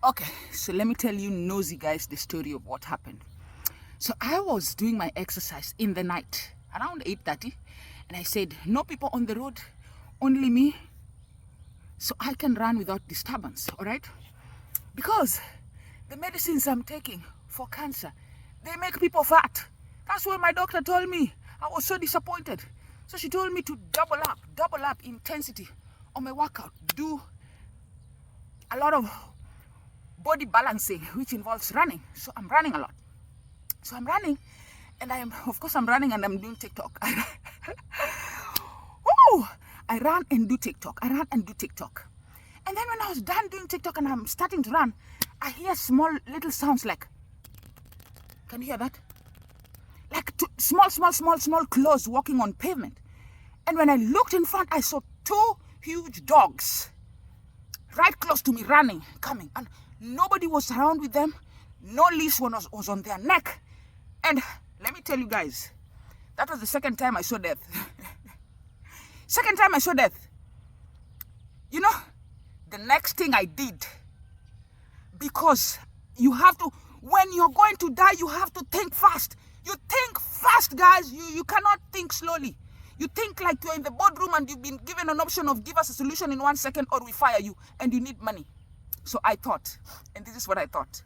Okay, so let me tell you, nosy guys, the story of what happened. So I was doing my exercise in the night around 8:30, and I said, no people on the road, only me, so I can run without disturbance, all right? Because the medicines I'm taking for cancer, they make people fat. That's what my doctor told me. I was so disappointed. So she told me to double up intensity on my workout, do a lot of body balancing, which involves running. So I'm running a lot. So I'm running, and I'm running and I'm doing TikTok. Woo! I ran and do TikTok. And then when I was done doing TikTok and I'm starting to run, I hear small little sounds like, can you hear that? Like small claws walking on pavement. And when I looked in front, I saw two huge dogs right close to me, running, coming. And nobody was around with them. No leash was on their neck. And let me tell you guys, that was the second time I saw death. Second time I saw death. You know, the next thing I did, because you have to, when you're going to die, you have to think fast. You think fast, guys. You cannot think slowly. You think like you're in the boardroom and you've been given an option of give us a solution in 1 second or we fire you, and you need money. So I thought, and this is what I thought.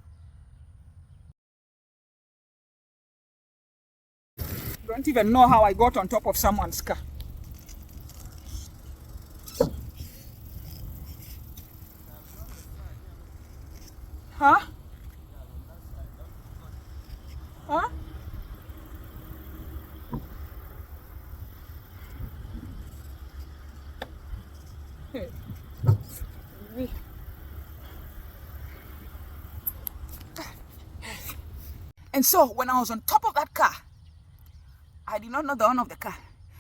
Don't even know how I got on top of someone's car. Huh? Huh? Hey. And so when I was on top of that car, I did not know the owner of the car.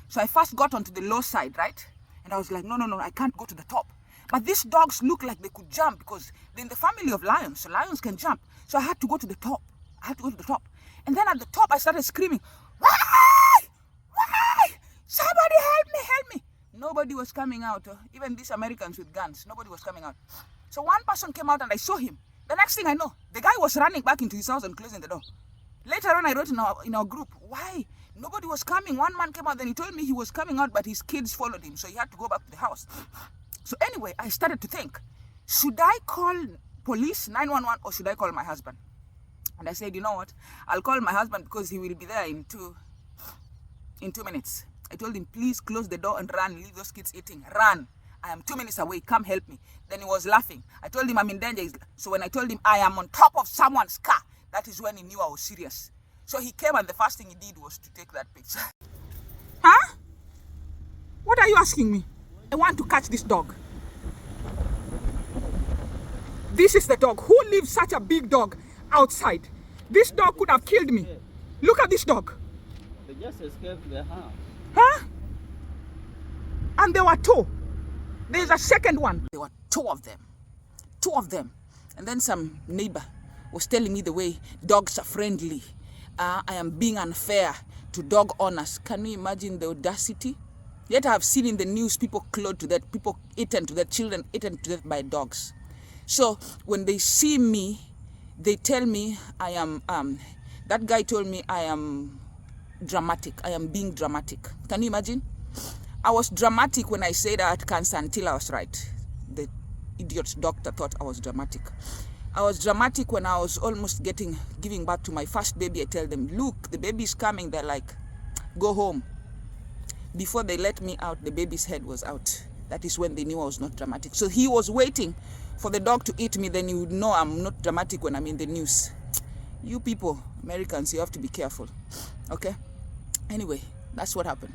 So I first got onto the low side, right? And I was like, no, I can't go to the top. But these dogs look like they could jump because they're in the family of lions. So lions can jump. So I had to go to the top. And then at the top, I started screaming, why? Somebody help me. Nobody was coming out. Even these Americans with guns, nobody was coming out. So one person came out and I saw him. The next thing I know, the guy was running back into his house and closing the door. Later on, I wrote in our group, why? Nobody was coming. One man came out, then he told me he was coming out, but his kids followed him, so he had to go back to the house. So anyway, I started to think, should I call police 911 or should I call my husband? And I said, you know what? I'll call my husband because he will be there in two minutes. I told him, please close the door and run. Leave those kids eating. Run. I am 2 minutes away. Come help me. Then he was laughing. I told him I'm in danger. So when I told him I am on top of someone's car, that is when he knew I was serious. So he came and the first thing he did was to take that picture. Huh? What are you asking me? I want to catch this dog. This is the dog. Who leaves such a big dog outside? This dog could have killed me. Look at this dog. They just escaped the house. Huh? And there were two. There's a second one. There were two of them. And then some neighbor was telling me the way dogs are friendly. I am being unfair to dog owners. Can you imagine the audacity? Yet I have seen in the news people clawed to death, people eaten to death, children eaten to death by dogs. So when they see me, they tell me I am, that guy told me I am dramatic. I am being dramatic. Can you imagine? I was dramatic when I said I had cancer until I was right. The idiot doctor thought I was dramatic. I was dramatic when I was almost giving birth to my first baby. I tell them, look, the baby's coming. They're like, go home. Before they let me out, the baby's head was out. That is when they knew I was not dramatic. So he was waiting for the dog to eat me. Then you would know I'm not dramatic when I'm in the news. You people, Americans, you have to be careful. Okay? Anyway, that's what happened.